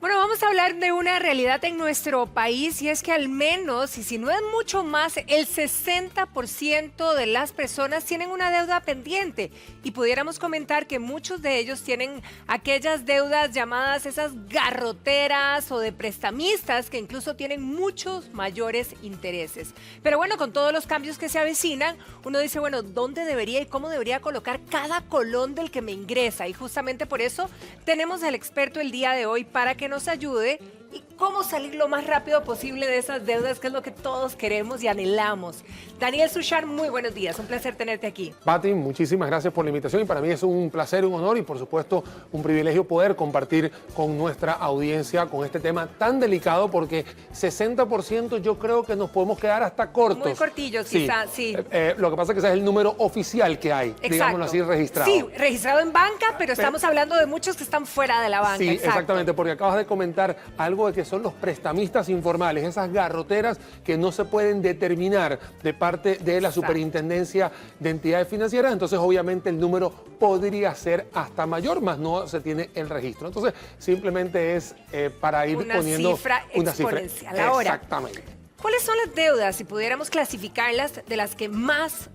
Bueno, vamos a hablar de una realidad en nuestro país y es que al menos, y si no es mucho más, el 60% de las personas tienen una deuda pendiente y pudiéramos comentar que muchos de ellos tienen aquellas deudas llamadas esas garroteras o de prestamistas que incluso tienen muchos mayores intereses. Pero bueno, con todos los cambios que se avecinan, uno dice, bueno, ¿dónde debería y cómo debería colocar cada colón del que me ingresa? Y justamente por eso tenemos al experto el día de hoy para que nos ayude y cómo salir lo más rápido posible de esas deudas, que es lo que todos queremos y anhelamos. Daniel Suchard, muy buenos días, un placer tenerte aquí. Pati, muchísimas gracias por la invitación y para mí es un placer, un honor y por supuesto un privilegio poder compartir con nuestra audiencia con este tema tan delicado porque 60% yo creo que nos podemos quedar hasta cortos. Muy cortillos, quizás, sí. Lo que pasa es que ese es el número oficial que hay, digámoslo así, registrado. Sí, registrado en banca, pero estamos hablando de muchos que están fuera de la banca. Sí, exactamente, porque acabas de comentar algo de que son los prestamistas informales, esas garroteras que no se pueden determinar de parte de la Superintendencia de Entidades Financieras, entonces obviamente el número podría ser hasta mayor, más no se tiene el registro. Entonces simplemente es para ir poniendo una cifra exponencial. Ahora, exactamente. ¿Cuáles son las deudas, si pudiéramos clasificarlas, de las que más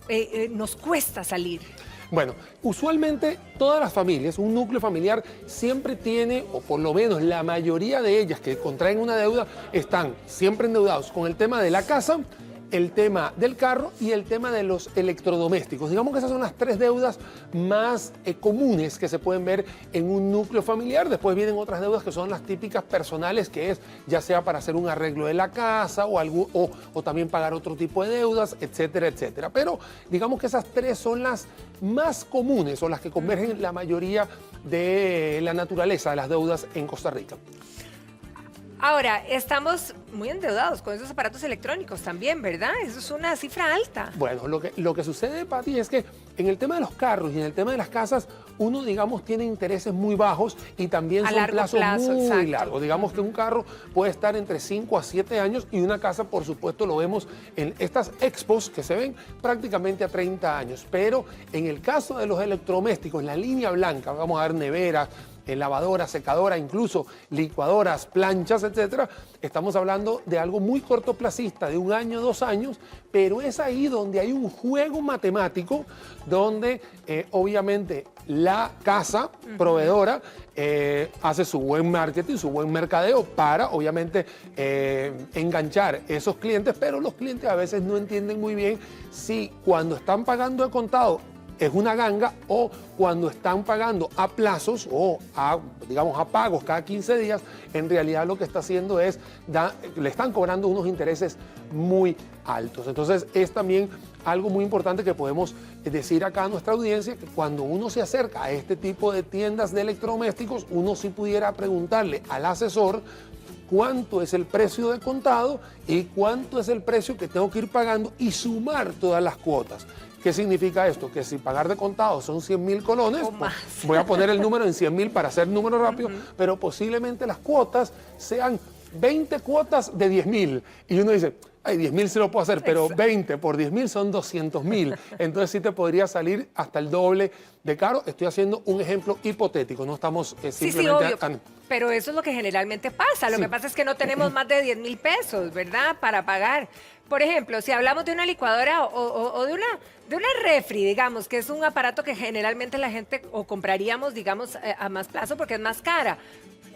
nos cuesta salir? Bueno, usualmente todas las familias, un núcleo familiar siempre tiene, o por lo menos la mayoría de ellas que contraen una deuda, están siempre endeudados con el tema de la casa, el tema del carro y el tema de los electrodomésticos. Digamos que esas son las tres deudas más comunes que se pueden ver en un núcleo familiar. Después vienen otras deudas que son las típicas personales, que es ya sea para hacer un arreglo de la casa o también pagar otro tipo de deudas, etcétera, etcétera. Pero digamos que esas tres son las más comunes o las que convergen la mayoría de la naturaleza de las deudas en Costa Rica. Ahora, estamos muy endeudados con esos aparatos electrónicos también, ¿verdad? Eso es una cifra alta. Bueno, lo que sucede, Pati, es que en el tema de los carros y en el tema de las casas, uno, digamos, tiene intereses muy bajos y también son plazos muy largos. Digamos que un carro puede estar entre 5 a 7 años y una casa, por supuesto, lo vemos en estas expos que se ven prácticamente a 30 años. Pero en el caso de los electrodomésticos, en la línea blanca, vamos a ver neveras, lavadora, secadora, incluso licuadoras, planchas, etcétera, estamos hablando de algo muy cortoplacista, de 1 año, 2 años, pero es ahí donde hay un juego matemático donde obviamente la casa proveedora hace su buen marketing, su buen mercadeo para obviamente enganchar esos clientes, pero los clientes a veces no entienden muy bien si cuando están pagando de contado es una ganga o cuando están pagando a plazos o digamos a pagos cada 15 días, en realidad lo que está haciendo es, le están cobrando unos intereses muy altos. Entonces es también algo muy importante que podemos decir acá a nuestra audiencia, que cuando uno se acerca a este tipo de tiendas de electrodomésticos, uno sí pudiera preguntarle al asesor cuánto es el precio de contado y cuánto es el precio que tengo que ir pagando y sumar todas las cuotas. ¿Qué significa esto? Que si pagar de contado son 100.000 colones, pues voy a poner el número en 100.000 para hacer número rápido, pero posiblemente las cuotas sean 20 cuotas de 10.000. Y uno dice, ay, 10.000 se lo puedo hacer, pero 20 por 10.000 son 200.000. Entonces sí te podría salir hasta el doble de caro. Estoy haciendo un ejemplo hipotético, no estamos simplemente... Sí, obvio. Pero eso es lo que generalmente pasa. Lo que pasa es que no tenemos más de 10.000 pesos, ¿verdad?, para pagar. Por ejemplo, si hablamos de una licuadora o de una refri, digamos, que es un aparato que generalmente la gente o compraríamos, digamos, a más plazo porque es más cara.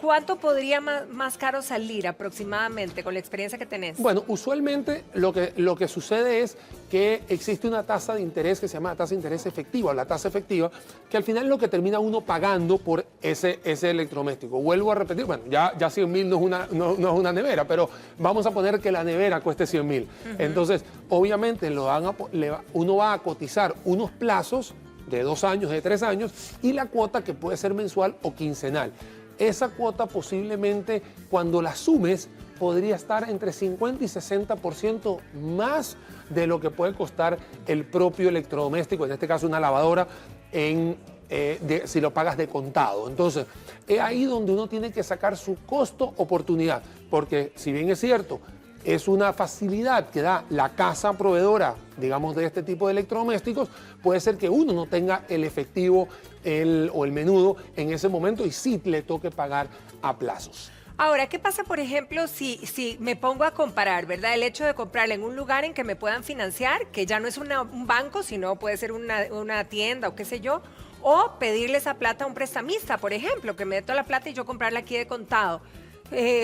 ¿Cuánto podría más caro salir aproximadamente con la experiencia que tenés? Bueno, usualmente lo que sucede es que existe una tasa de interés que se llama la tasa de interés efectiva o la tasa efectiva, que al final es lo que termina uno pagando por ese electrodoméstico. Vuelvo a repetir, bueno, ya 100.000 no es una nevera, pero vamos a poner que la nevera cueste 100.000. Entonces, obviamente uno va a cotizar unos plazos de 2 años, de 3 años, y la cuota que puede ser mensual o quincenal. Esa cuota posiblemente cuando la sumes podría estar entre 50 y 60% más de lo que puede costar el propio electrodoméstico, en este caso una lavadora, si lo pagas de contado. Entonces, es ahí donde uno tiene que sacar su costo-oportunidad, porque si bien es cierto, es una facilidad que da la casa proveedora, digamos, de este tipo de electrodomésticos, puede ser que uno no tenga el efectivo o el menudo en ese momento y sí le toque pagar a plazos. Ahora, ¿qué pasa, por ejemplo, si me pongo a comparar, ¿verdad? El hecho de comprarle en un lugar en que me puedan financiar, que ya no es un banco, sino puede ser una tienda o qué sé yo, o pedirle esa plata a un prestamista, por ejemplo, que me dé toda la plata y yo comprarla aquí de contado.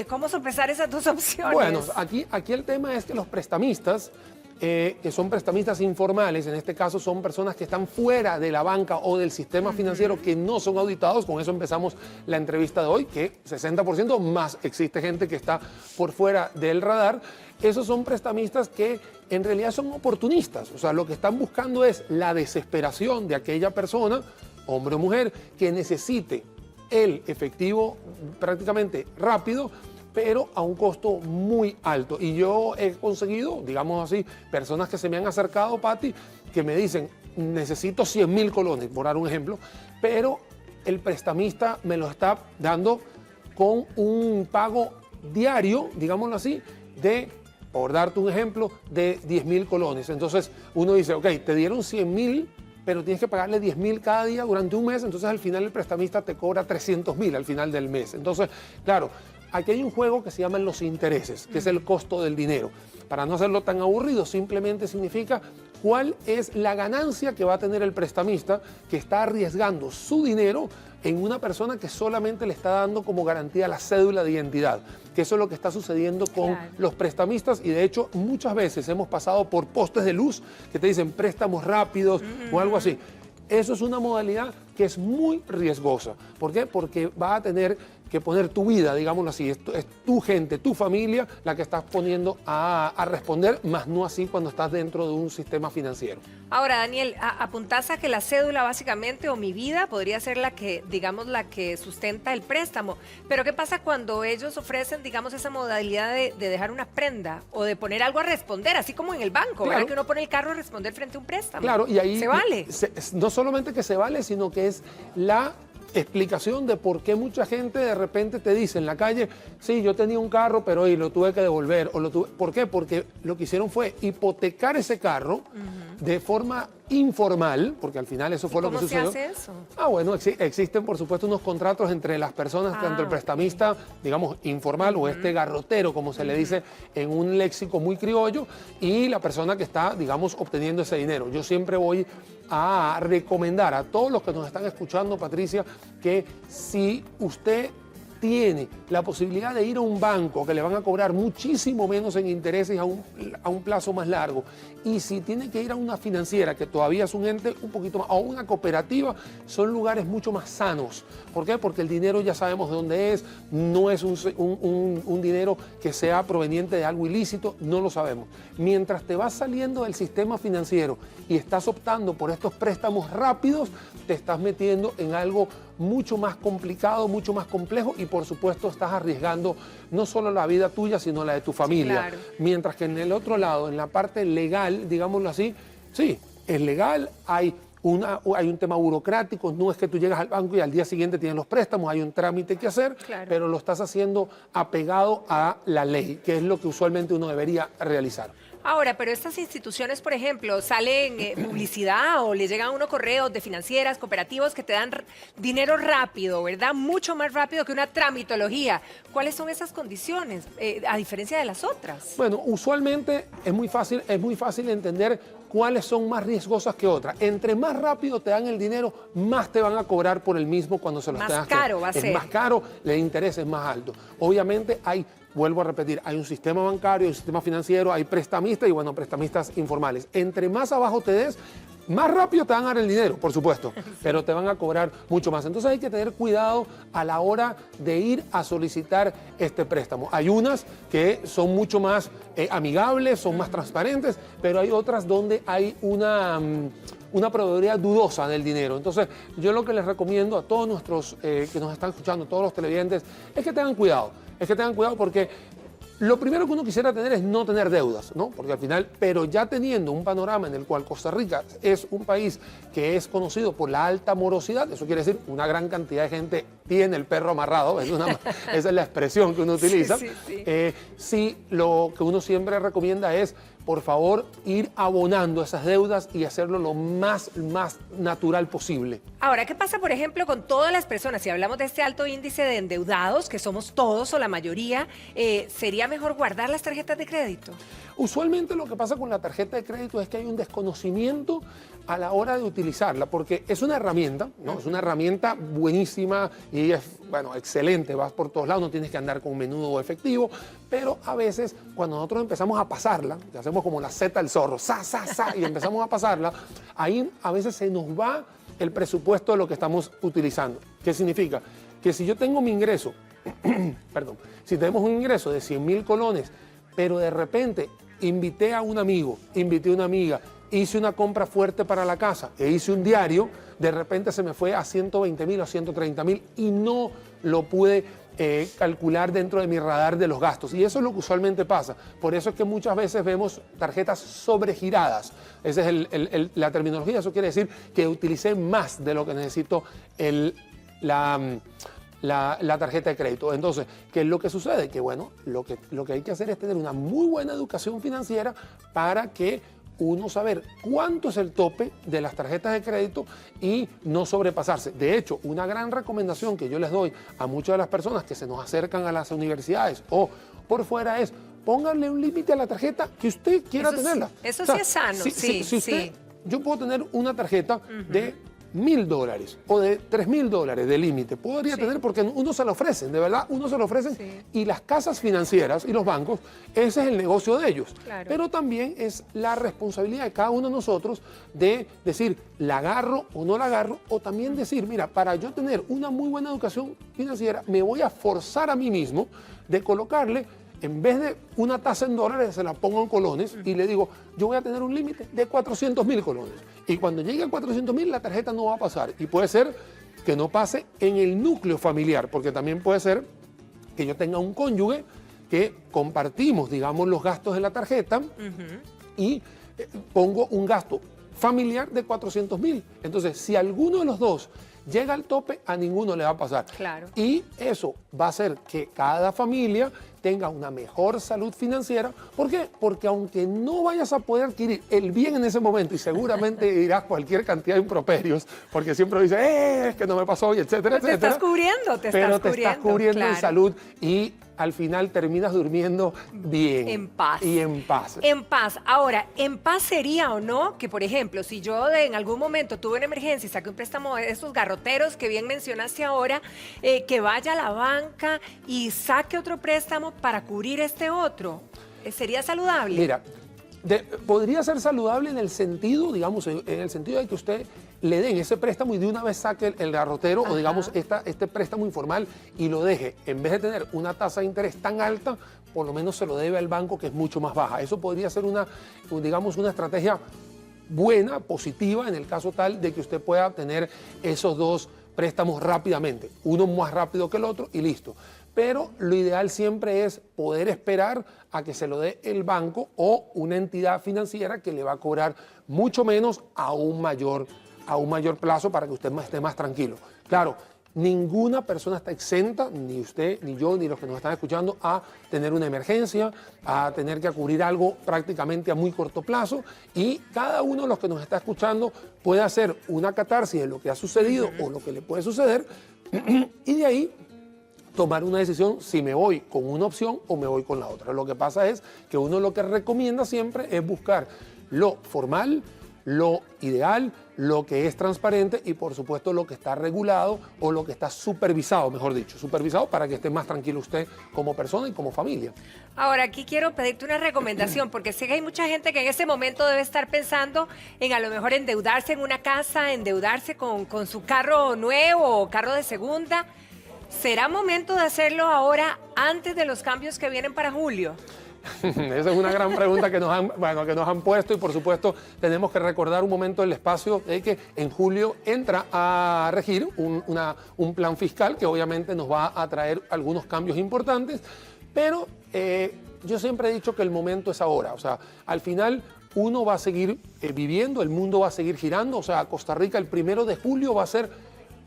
¿Cómo sopesar esas dos opciones? Bueno, aquí el tema es que los prestamistas, que son prestamistas informales, en este caso son personas que están fuera de la banca o del sistema financiero, que no son auditados. Con eso empezamos la entrevista de hoy, que 60% más existe gente que está por fuera del radar. Esos son prestamistas que en realidad son oportunistas, o sea, lo que están buscando es la desesperación de aquella persona, hombre o mujer, que necesite el efectivo prácticamente rápido, pero a un costo muy alto. Y yo he conseguido, digamos así, personas que se me han acercado, Pati, que me dicen, necesito 100.000 colones, por dar un ejemplo, pero el prestamista me lo está dando con un pago diario, digámoslo así, por darte un ejemplo, de 10.000 colones. Entonces uno dice, ok, te dieron 100.000, pero tienes que pagarle 10.000 cada día durante un mes, entonces al final el prestamista te cobra 300.000 al final del mes. Entonces, claro, aquí hay un juego que se llaman los intereses, que es el costo del dinero. Para no hacerlo tan aburrido, simplemente significa cuál es la ganancia que va a tener el prestamista que está arriesgando su dinero en una persona que solamente le está dando como garantía la cédula de identidad, que eso es lo que está sucediendo con los prestamistas. Y de hecho muchas veces hemos pasado por postes de luz que te dicen préstamos rápidos o algo así. Eso es una modalidad que es muy riesgosa. ¿Por qué? Porque va a tener que poner tu vida, digámoslo así, es tu gente, tu familia, la que estás poniendo a responder, más no así cuando estás dentro de un sistema financiero. Ahora, Daniel, apuntás a que la cédula básicamente, o mi vida, podría ser la que, digamos, la que sustenta el préstamo. Pero ¿qué pasa cuando ellos ofrecen, digamos, esa modalidad de dejar una prenda o de poner algo a responder, así como en el banco, claro, ¿verdad? Que uno pone el carro a responder frente a un préstamo. Claro, y ahí ¿se vale? No solamente que se vale, sino que es la explicación de por qué mucha gente de repente te dice en la calle, sí, yo tenía un carro, pero hoy lo tuve que devolver. ¿Por qué? Porque lo que hicieron fue hipotecar ese carro de forma informal, porque al final eso fue lo que sucedió. ¿Cómo se hace eso? Bueno, existen por supuesto unos contratos entre las personas, tanto el prestamista, digamos, informal o este garrotero, como se le dice en un léxico muy criollo, y la persona que está, digamos, obteniendo ese dinero. Yo siempre voy a recomendar a todos los que nos están escuchando, Patricia, que si usted tiene la posibilidad de ir a un banco que le van a cobrar muchísimo menos en intereses a un plazo más largo, y si tiene que ir a una financiera que todavía es un ente un poquito más, o una cooperativa, son lugares mucho más sanos. ¿Por qué? Porque el dinero ya sabemos de dónde es, no es un dinero que sea proveniente de algo ilícito, no lo sabemos. Mientras te vas saliendo del sistema financiero y estás optando por estos préstamos rápidos, te estás metiendo en algo mucho más complicado, mucho más complejo, y por supuesto estás arriesgando no solo la vida tuya, sino la de tu familia. Sí, claro. Mientras que en el otro lado, en la parte legal, digámoslo así, sí, es legal, hay un tema burocrático, no es que tú llegas al banco y al día siguiente tienes los préstamos, hay un trámite que hacer, claro, pero lo estás haciendo apegado a la ley, que es lo que usualmente uno debería realizar. Ahora, pero estas instituciones, por ejemplo, salen publicidad o les llegan a uno correos de financieras, cooperativos que te dan dinero rápido, ¿verdad? Mucho más rápido que una tramitología. ¿Cuáles son esas condiciones, a diferencia de las otras? Bueno, usualmente es muy fácil entender cuáles son más riesgosas que otras. Entre más rápido te dan el dinero, más te van a cobrar por el mismo cuando se los tengas que dar. Más caro va a ser. Es más caro, el interés es más alto. Obviamente vuelvo a repetir, hay un sistema bancario, hay un sistema financiero, hay prestamistas y, bueno, prestamistas informales. Entre más abajo te des, más rápido te van a dar el dinero, por supuesto, pero te van a cobrar mucho más. Entonces hay que tener cuidado a la hora de ir a solicitar este préstamo. Hay unas que son mucho más amigables, son más transparentes, pero hay otras donde hay una proveeduría dudosa del dinero. Entonces, yo lo que les recomiendo a todos nuestros que nos están escuchando, todos los televidentes, es que tengan cuidado. Es que tengan cuidado porque lo primero que uno quisiera tener es no tener deudas, ¿no? Porque al final, pero ya teniendo un panorama en el cual Costa Rica es un país que es conocido por la alta morosidad, eso quiere decir una gran cantidad de gente tiene el perro amarrado, esa es la expresión que uno utiliza. Sí, lo que uno siempre recomienda es por favor, ir abonando esas deudas y hacerlo lo más natural posible. Ahora, ¿qué pasa, por ejemplo, con todas las personas? Si hablamos de este alto índice de endeudados, que somos todos o la mayoría, ¿sería mejor guardar las tarjetas de crédito? Usualmente lo que pasa con la tarjeta de crédito es que hay un desconocimiento a la hora de utilizarla, porque es una herramienta, ¿no? Es una herramienta buenísima y es, bueno, excelente, vas por todos lados, no tienes que andar con menudo o efectivo, pero a veces cuando nosotros empezamos a pasarla, que hacemos como la seta del zorro, y empezamos a pasarla, ahí a veces se nos va el presupuesto de lo que estamos utilizando. ¿Qué significa? Que si yo tengo mi ingreso, perdón, si tenemos un ingreso de 100,000 colones, pero de repente invité a un amigo, invité a una amiga, hice una compra fuerte para la casa e hice un diario, de repente se me fue a 120,000 o 130,000 y no lo pude calcular dentro de mi radar de los gastos. Y eso es lo que usualmente pasa. Por eso es que muchas veces vemos tarjetas sobregiradas. Esa es la terminología. Eso quiere decir que utilicé más de lo que necesito la tarjeta de crédito. Entonces, ¿qué es lo que sucede? Que bueno, lo que hay que hacer es tener una muy buena educación financiera para que uno saber cuánto es el tope de las tarjetas de crédito y no sobrepasarse. De hecho, una gran recomendación que yo les doy a muchas de las personas que se nos acercan a las universidades o por fuera es pónganle un límite a la tarjeta que usted quiera tenerla. Eso sí es sano, sí. Yo puedo tener una tarjeta de $1,000 o de $3,000 de límite. Podría tener porque uno se lo ofrecen, de verdad, uno se lo ofrecen. Sí. Y las casas financieras y los bancos, ese es el negocio de ellos. Claro. Pero también es la responsabilidad de cada uno de nosotros de decir, la agarro o no la agarro, o también decir, mira, para yo tener una muy buena educación financiera, me voy a forzar a mí mismo de colocarle, en vez de una tasa en dólares, se la pongo en colones y le digo, yo voy a tener un límite de 400,000 colones. Y cuando llegue a 400,000, la tarjeta no va a pasar. Y puede ser que no pase en el núcleo familiar, porque también puede ser que yo tenga un cónyuge que compartimos, digamos, los gastos de la tarjeta y pongo un gasto familiar de 400,000. Entonces, si alguno de los dos llega al tope, a ninguno le va a pasar. Claro. Y eso va a hacer que cada familia tenga una mejor salud financiera. ¿Por qué? Porque aunque no vayas a poder adquirir el bien en ese momento y seguramente dirás cualquier cantidad de improperios, porque siempre dices, es que no me pasó, y etcétera, etcétera. Te estás cubriendo, pero te estás cubriendo en salud y al final terminas durmiendo bien. En paz. Y en paz. En paz. Ahora, ¿en paz sería o no que, por ejemplo, si yo en algún momento tuve una emergencia y saqué un préstamo de estos garroteros que bien mencionaste ahora, que vaya a la banca y saque otro préstamo para cubrir este otro? ¿Sería saludable? Mira, podría ser saludable en el sentido, digamos, en el sentido de que usted le den ese préstamo y de una vez saque el garrotero o digamos este préstamo informal y lo deje. En vez de tener una tasa de interés tan alta, por lo menos se lo debe al banco, que es mucho más baja. Eso podría ser digamos, una estrategia buena, positiva, en el caso tal de que usted pueda tener esos dos préstamos rápidamente, uno más rápido que el otro y listo. Pero lo ideal siempre es poder esperar a que se lo dé el banco o una entidad financiera que le va a cobrar mucho menos a un mayor plazo para que usted esté más tranquilo. Claro, ninguna persona está exenta, ni usted, ni yo, ni los que nos están escuchando, a tener una emergencia, a tener que cubrir algo prácticamente a muy corto plazo, y cada uno de los que nos está escuchando puede hacer una catarsis de lo que ha sucedido o lo que le puede suceder y de ahí tomar una decisión si me voy con una opción o me voy con la otra. Lo que pasa es que uno lo que recomienda siempre es buscar lo formal, lo ideal, lo que es transparente y por supuesto lo que está regulado o lo que está supervisado, mejor dicho, supervisado para que esté más tranquilo usted como persona y como familia. Ahora, aquí quiero pedirte una recomendación, porque sé que hay mucha gente que en este momento debe estar pensando en a lo mejor endeudarse en una casa, endeudarse con su carro nuevo o carro de segunda. ¿Será momento de hacerlo ahora, antes de los cambios que vienen para julio? Esa es una gran pregunta que nos han puesto y por supuesto tenemos que recordar un momento el espacio de que en julio entra a regir un plan fiscal que obviamente nos va a traer algunos cambios importantes, pero yo siempre he dicho que el momento es ahora. O sea, al final uno va a seguir viviendo, el mundo va a seguir girando. O sea, Costa Rica el 1 de julio va a ser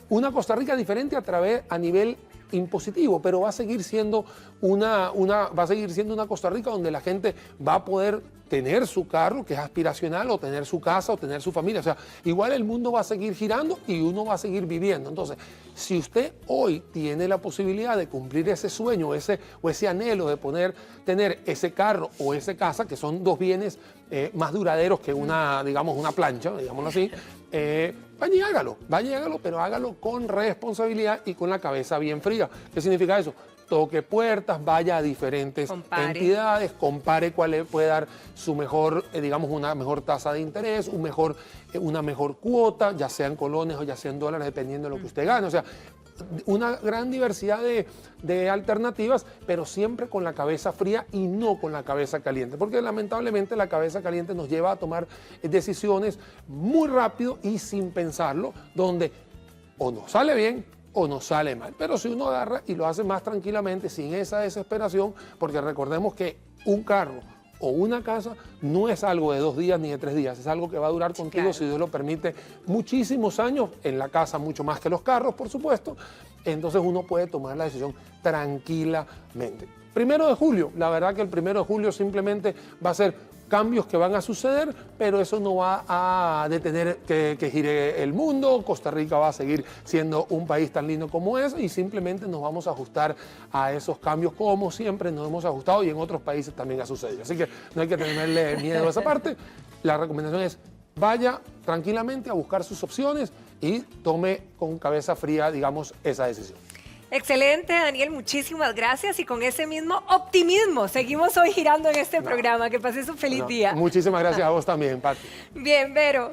una Costa Rica diferente a nivel impositivo, pero va a seguir siendo va a seguir siendo una Costa Rica donde la gente va a poder tener su carro, que es aspiracional, o tener su casa, o tener su familia. O sea, igual el mundo va a seguir girando y uno va a seguir viviendo. Entonces, si usted hoy tiene la posibilidad de cumplir ese sueño, o ese anhelo de tener ese carro o esa casa, que son dos bienes más duraderos que digamos, una plancha, digámoslo así, vaya y hágalo, pero hágalo con responsabilidad y con la cabeza bien fría. ¿Qué significa eso? Toque puertas, vaya a diferentes entidades, compare cuál le puede dar su mejor, digamos, una mejor tasa de interés, una mejor cuota, ya sean colones o ya sean dólares, dependiendo de lo que usted gane. O sea, una gran diversidad de alternativas, pero siempre con la cabeza fría y no con la cabeza caliente, porque lamentablemente la cabeza caliente nos lleva a tomar decisiones muy rápido y sin pensarlo, donde o nos sale bien o nos sale mal. Pero si uno agarra y lo hace más tranquilamente, sin esa desesperación, porque recordemos que un carro o una casa no es algo de 2 días ni de 3 días, es algo que va a durar contigo, claro, si Dios lo permite, muchísimos años, en la casa mucho más que los carros, por supuesto. Entonces uno puede tomar la decisión tranquilamente. 1 de julio, la verdad que el 1 de julio simplemente va a ser cambios que van a suceder, pero eso no va a detener que gire el mundo. Costa Rica va a seguir siendo un país tan lindo como es y simplemente nos vamos a ajustar a esos cambios como siempre nos hemos ajustado y en otros países también ha sucedido. Así que no hay que tenerle miedo a esa parte. La recomendación es vaya tranquilamente a buscar sus opciones y tome con cabeza fría, digamos, esa decisión. Excelente, Daniel, muchísimas gracias y con ese mismo optimismo seguimos hoy girando en este programa. Que pases un feliz día. Muchísimas gracias a vos también, Pati. Bien, Vero.